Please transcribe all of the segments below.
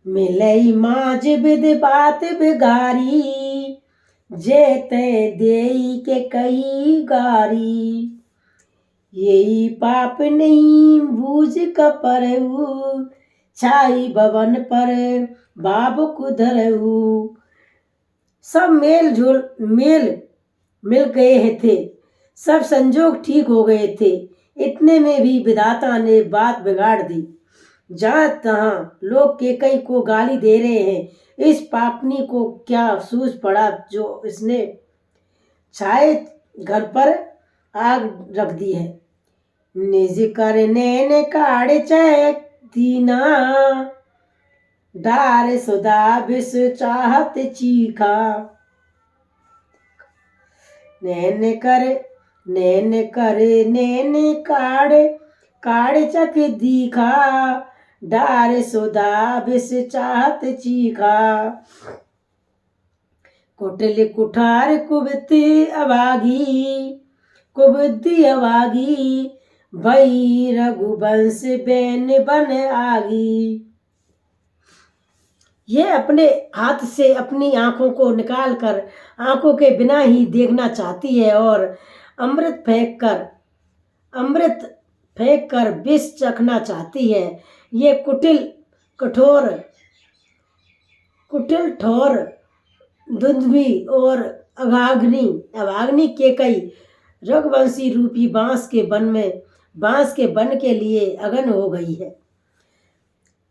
मिलई माज बिद बात बिगारी, जेते देई के कई गारी। यही पाप नहीं बूझ कपरऊ, छाई भवन पर बाब कुधरऊ। सब मिल गए थे, सब संजोग ठीक हो गए थे। इतने में भी विधाता ने बात बिगाड़ दी। जहां तहां लोग केकई को गाली दे रहे हैं। इस पापनी को क्या सूझ पड़ा जो इसने छाए घर पर आग रख दी है। निज कर नैन काढ़ चैक दीना, डार सुधा विष चाहत चीखा। नैन काढ़ चख दीखा, डार सुधा विष चाहत चीखा। कुटिल कुठार कुबुद्धि अभागी, भई रघुवंश बैन बन आगी। यह अपने हाथ से अपनी आंखों को निकालकर आंखों के बिना ही देखना चाहती है और अमृत फेंक कर विष चखना चाहती है। ये कुटिल ठोर धुंधवी और अभाग्नि केकई रघुवंशी रूपी बांस के बन के लिए अगन हो गई है।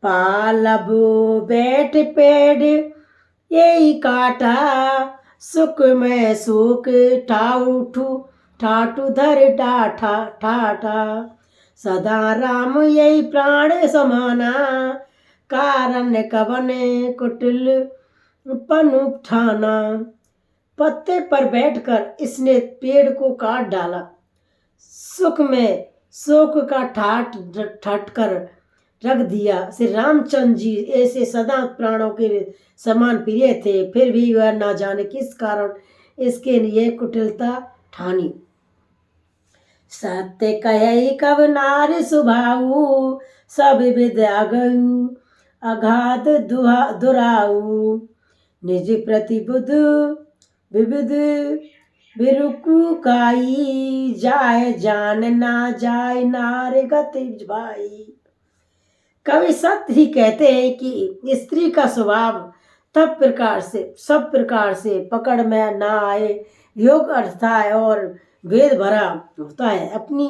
पालबो बैठ पेड़ यही काटा, सुख में सुख ठाटू धर ठाठा। सदा राम यही प्राण समाना, कारण कवन कुटिल पनु ठाना। पत्ते पर बैठकर इसने पेड़ को काट डाला, सुख में शोक का ठाट कर रख दिया। श्री रामचंद्र जी ऐसे सदा प्राणों के समान प्रिय थे, फिर भी वह ना जाने किस कारण इसके लिए कुटिलता ठानी। सत्य कहे कब नार सुभाऊ, सब विद्या गयु अगाध दुराऊ। निज प्रतिबुद्ध विविध बिरुकु काई, जाय जान ना जाय नार गति भाई। कवि सत्य ही कहते हैं कि स्त्री का स्वभाव सब प्रकार से पकड़ में ना आए योग अर्थ है और भेद भरा होता है। अपनी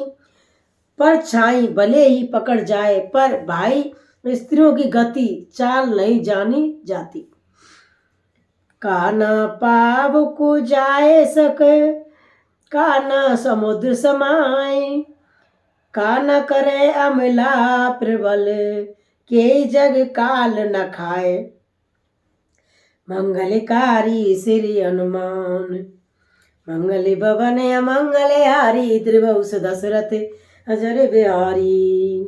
परछाई भले ही पकड़ जाए, पर भाई स्त्रियों की गति चाल नहीं जानी जाती। काना पाव को जाए सके, काना समुद्र समाए। काना करे अमला प्रबल, के जग काल न खाए। मंगलकारी श्री हनुमान, मंगल भवन अमंगल हारी। त्रिभुवन दशरथ अजर बिहारी।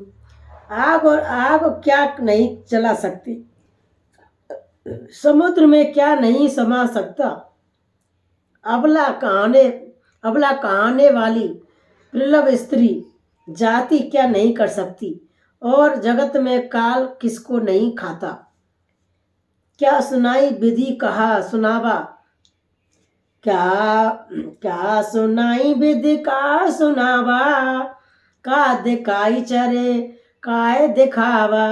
आग क्या नहीं चला सकती, समुद्र में क्या नहीं समा सकता। अबला कहाने वाली प्रबल स्त्री जाति क्या नहीं कर सकती, और जगत में काल किसको नहीं खाता। क्या सुनाई विधि कहा सुनावा, क्या सुनाई विधि का सुनावा। का दिखाई चरे काय दिखावा,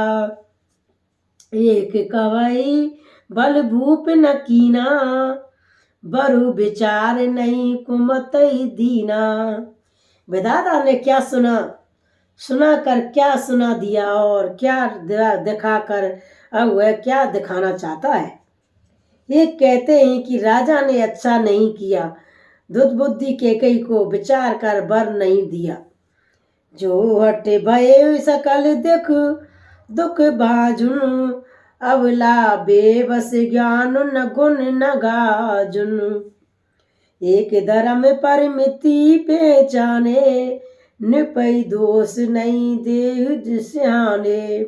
एक कवई बल भूप न कीना। बरु विचार नहीं कुमत दीना। विधाता ने क्या सुना कर क्या सुना दिया, और क्या दिखाकर अब वह क्या दिखाना चाहता है। ये कहते हैं कि राजा ने अच्छा नहीं किया, दुर्बुद्धि केकई को विचार कर वर नहीं दिया। जो हट भय सकल दुख भाजुन, अबला बेबस ज्ञान न गुण न गाजुन। एक धर्म परमिति पहचाने, निपई दोष नहीं देह सिहाने।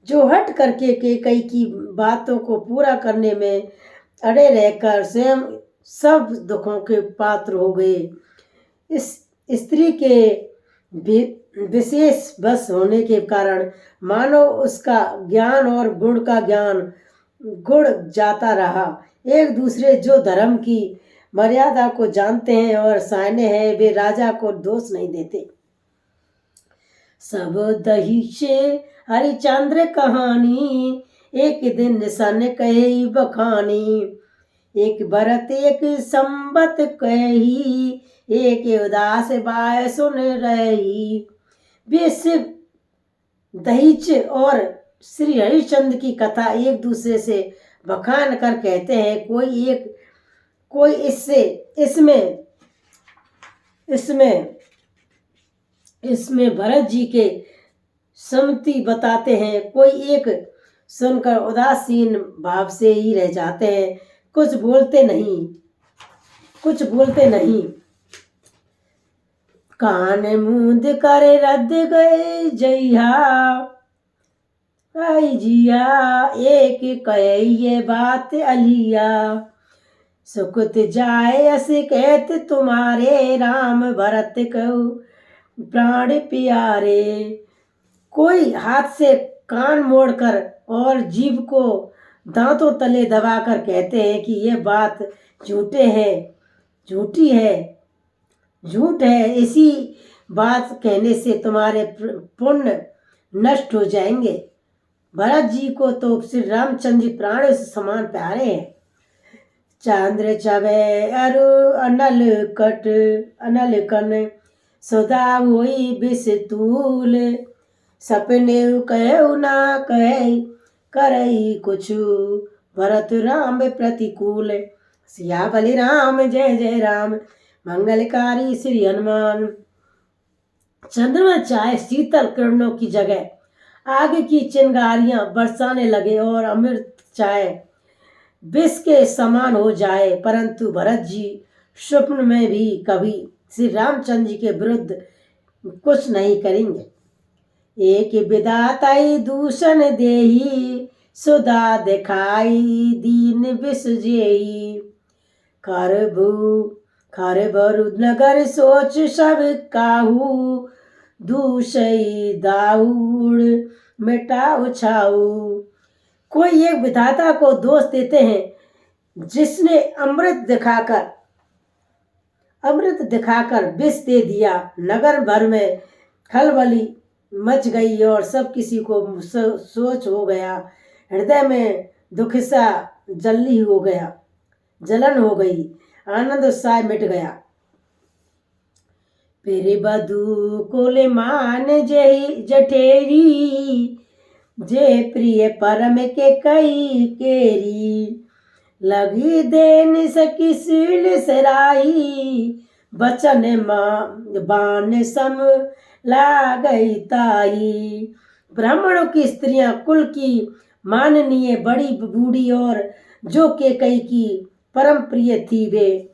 जो हट करके कई की बातों को पूरा करने में अड़े रहकर स्वयं सब दुखों के पात्र हो गए। इस स्त्री के विशेष बस होने के कारण मानो उसका ज्ञान और गुण का ज्ञान गुण जाता रहा। एक दूसरे जो धर्म की मर्यादा को जानते हैं और सयाने हैं, वे राजा को दोष नहीं देते। सब दही से हरिचंद्र कहानी, एक दिन सन कही बखानी। एक भरत एक संबत कही, एक उदास बाय सुन रही। वे शिव दहीच और श्री हरिश्चंद्र की कथा एक दूसरे से बखान कर कहते हैं। कोई इसमें भरत जी के सम्मति बताते हैं, कोई एक सुनकर उदासीन भाव से ही रह जाते हैं, कुछ बोलते नहीं। कान मूंद कर रद्द गए जइहा, आई जिया एक कहे ये बात अलिया। सुकुत जाए अस कहत तुम्हारे, राम भरत कहु प्राण प्यारे। कोई हाथ से कान मोड़कर और जीभ को दांतों तले दबाकर कहते हैं कि यह बात झूठ है, इसी बात कहने से तुम्हारे पुण्य नष्ट हो जाएंगे। भरत जी को तो श्री रामचंद्र जी प्राण से समान प्यारे हैं। चंद्र चवे अरु अनल कन, सदा हुई बिस्तूल। सपने कहु ना कहे, करई कुछु भरत राम प्रतिकूल। सिया बलि राम जय जय राम, मंगलकारी श्री हनुमान। चंद्रमा चाहे शीतल किरणों की जगह आग की चिंगारियां बरसाने लगे और अमृत चाहे विष के समान हो जाए, परंतु भरत जी स्वप्न में भी कभी श्री रामचंद्र जी के विरुद्ध कुछ नहीं करेंगे। एक विधाताई दूषण देही, सुधा दिखाई दीन विष जेही। खर भरु नगर सोच सब काहू, दूसई दाऊड़ मिटाऊ छाऊ। कोई एक विधाता को दोष देते हैं जिसने अमृत दिखाकर विष दे दिया। नगर भर में खलबली मच गई और सब किसी को सोच हो गया। हृदय में दुख सा जलन हो गई, आनंद उत्साह मिट गया। फिर बधू कोले मान जठेरी, जे प्रिय परम के कई केरी। लगी देन सकी सील सराई, बचन बान सम ला गई ताई। ब्राह्मणों की स्त्रियां कुल की माननीय बड़ी बूढ़ी और जो केकई की परम प्रिय थी, वे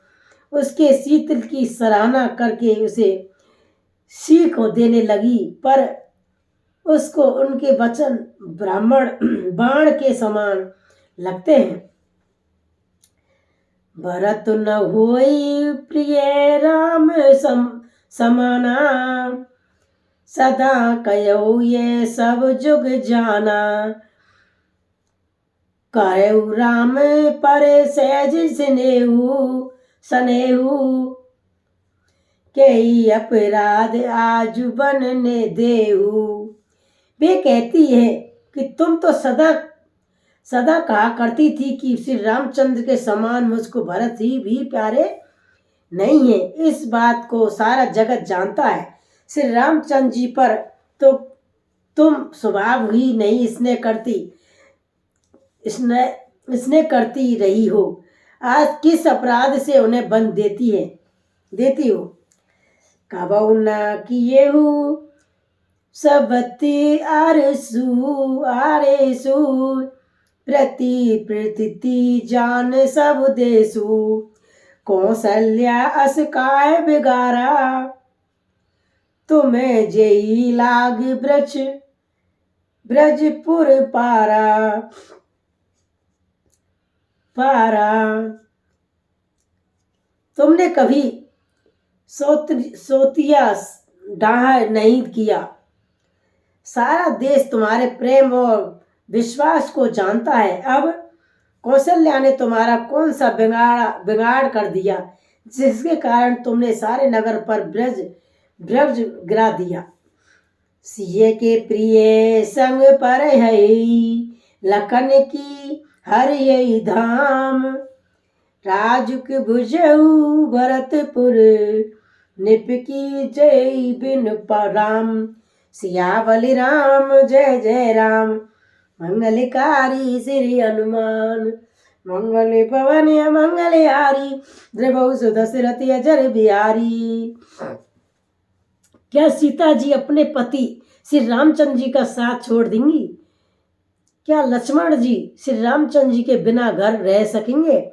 उसके शीतल की सराहना करके उसे सीख देने लगी, पर उसको उनके वचन ब्राह्मण बाण के समान लगते हैं। भरत न होई प्रिय राम समाना, सदा कयो ये सब जुग जाना। कहु राम पर सहज सनेहु, कई अपराध आज बनने देहु। वे कहती है कि तुम तो सदा कहा करती थी कि श्री रामचंद्र के समान मुझको भरत ही भी प्यारे नहीं है। इस बात को सारा जगत जानता है। श्री रामचंद्र जी पर तो तुम स्वभाव ही नहीं इसने करती रही हो। आज किस अपराध से उन्हें बंद देती हो। कबहु न किएहु सबती आरेसु, प्रति जान सब देसु। कौशल्या अस काय बिगारा, तुम्हें जेई लाग ब्रजपुर पारा। तुमने कभी सोतिया डाह नहीं किया। सारा देश तुम्हारे प्रेम और विश्वास को जानता है। अब कौशल्या ने तुम्हारा कौन सा बिगाड़ कर दिया जिसके कारण तुमने सारे नगर पर ब्रज ब्रज गिरा दिया। सिए के प्रिय संग पर है लखन की हर यही धाम। राजुक भुजऊ भरतपुर निपकी जय बिन राम। सियावली राम जय जय राम मंगलकारी श्री हनुमान। मंगल पवन मंगलहारी द्रवौ सुदशरथ अजर बिहारी। क्या सीता जी अपने पति श्री रामचंद्र जी का साथ छोड़ देंगी? क्या लक्ष्मण जी श्री रामचंद्र जी के बिना घर रह सकेंगे?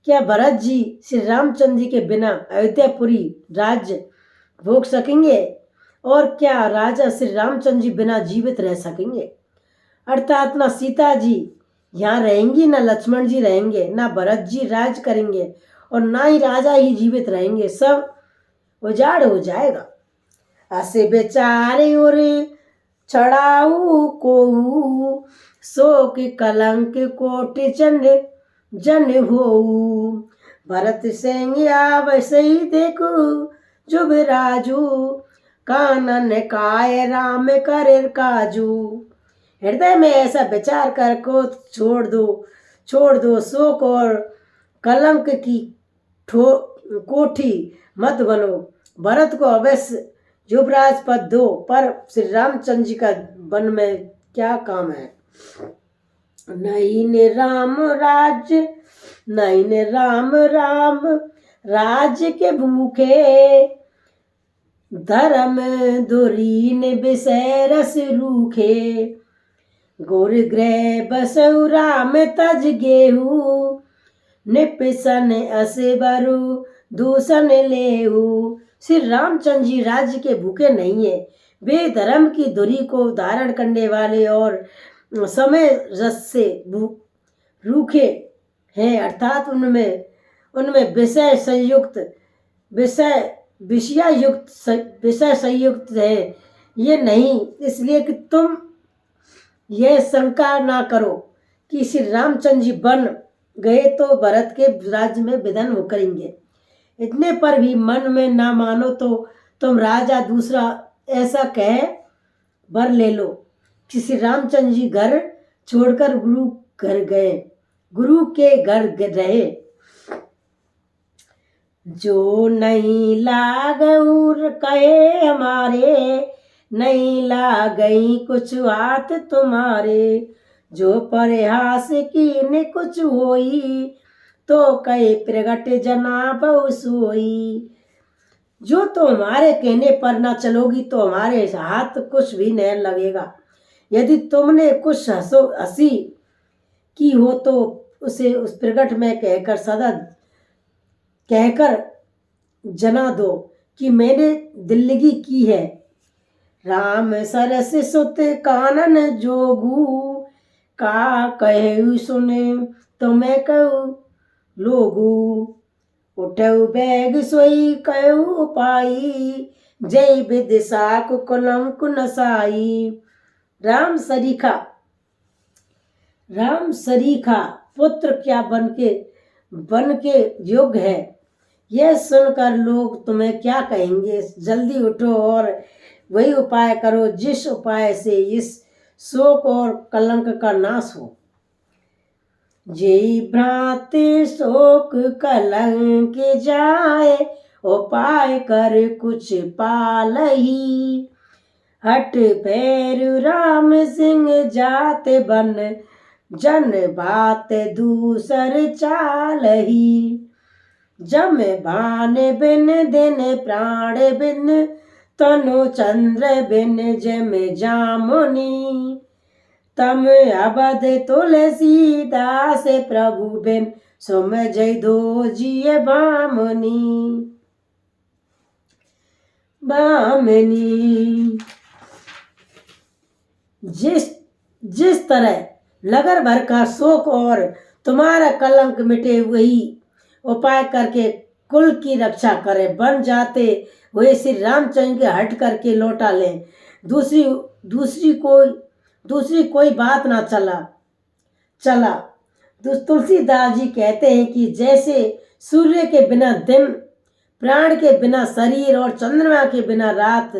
क्या भरत जी श्री रामचंद्र जी के बिना अयोध्यापुरी राज्य भोग सकेंगे? और क्या राजा श्री रामचंद्र जी बिना जीवित रह सकेंगे? अर्थात ना सीता जी यहाँ रहेंगी, ना लक्ष्मण जी रहेंगे, ना भरत जी राज करेंगे और ना ही राजा ही जीवित रहेंगे। सब उजाड़ हो जाएगा। असे बेचारे और चढ़ाऊ को शोक कलंक कोट जन हो। भरत सिंह आवै देखो जुब राजू कानन काय राम करे काजू। हृदय में ऐसा विचार कर को छोड़ दो शोक और कलंक की कोठी मत बनो। भरत को अवश्य युवराज पद दो, पर श्री रामचंद्र जी का वन में क्या काम है? नहीं ने राम राम राज्य के भूखे। धर्म दुरीन विषय रस रूखे। गोर ग्रह बसु राम तज गेहू। निपिसन असे बरु दूषण लेहू। श्री रामचंद्र जी राज्य के भूखे नहीं है। वे धर्म की धुरी को धारण करने वाले और समय रस से रूखे हैं, अर्थात उनमें विषय संयुक्त है। ये नहीं इसलिए कि तुम यह शंका ना करो कि श्री रामचंद्र जी बन गए तो भरत के राज्य में विधन हो करेंगे। इतने पर भी मन में ना मानो तो तुम राजा दूसरा ऐसा कह बर ले लो कि श्री रामचंद्र जी घर छोड़कर गुरु के घर रहे। जो नहीं लागऊर कहे हमारे। नहीं लागई कुछ हाथ तुम्हारे। जो परिहास की ने कुछ होई। तो कहे प्रगट जना बहु सोई। जो तुम्हारे कहने पर ना चलोगी तो हमारे हाथ कुछ भी नहीं लगेगा। यदि तुमने कुछ हंसी की हो तो उसे उस प्रगट में कहकर जना दो कि मैंने दिल्लगी की है। राम सरस सुत कानन जोगू। का कहु सुने तो मैं कहूँ लोगू। उठऊ बैग सोई कहू पाई। जय विदिशा कुलम कुनसाई। राम सरीखा पुत्र क्या बन के योग्य है। यह सुनकर लोग तुम्हें क्या कहेंगे? जल्दी उठो और वही उपाय करो जिस उपाय से इस शोक और कलंक का नाश हो। जेई भ्रात शोक कलंक जाए। उपाय कर कुछ पालही। हट पैरु राम सिंह जात बन। जन बात दूसर चालही। जम भान बिन दिन प्राण बिन। तनु चंद्र बिन जम जामुनी। तम अबध तुलसीदास प्रभु बिन। सुम जय दो जिय बामनी। जिस तरह नगर भर का शोक और तुम्हारा कलंक मिटे वही उपाय करके कुल की रक्षा करे। बन जाते हुए श्री रामचंद्र के हट करके लौटा लें। दूसरी दूसरी कोई बात ना चला। तुलसीदास जी कहते हैं कि जैसे सूर्य के बिना दिन, प्राण के बिना शरीर और चंद्रमा के बिना रात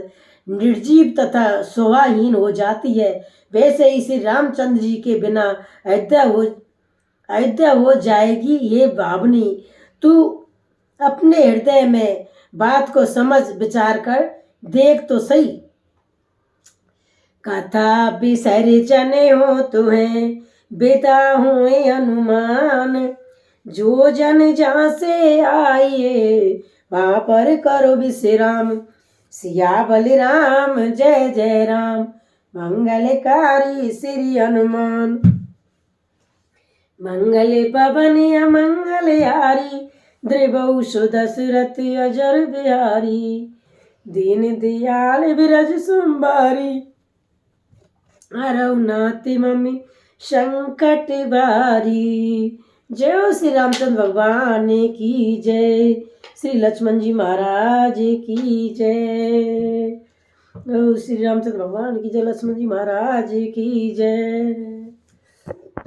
निर्जीव तथा शोभाहीन हो जाती है, वैसे ही श्री रामचंद्र जी के बिना अयोध्या हो जाएगी। ये भावनी तू अपने हृदय में बात को समझ विचार कर देख तो सही। कथा बिसर जने हो तुम्हें बेटा हुए हनुमान, जो जन जहाँ से आइए वहाँ पर करो विश्राम। सिया बलिराम जय जय राम, मंगलकारी श्री हनुमान। मंगल पवन अमंगलहारी, द्रिवहु दशरथ अजर बिहारी। दीन दयाल विरज सुंबारी, रघुनाथ मम्मी संकट बारी। जय हो श्री रामचंद्र भगवान की जय, श्री लक्ष्मण जी महाराज की जय। श्री रामचंद्र भगवान की जय, लक्ष्मण जी महाराज की जय।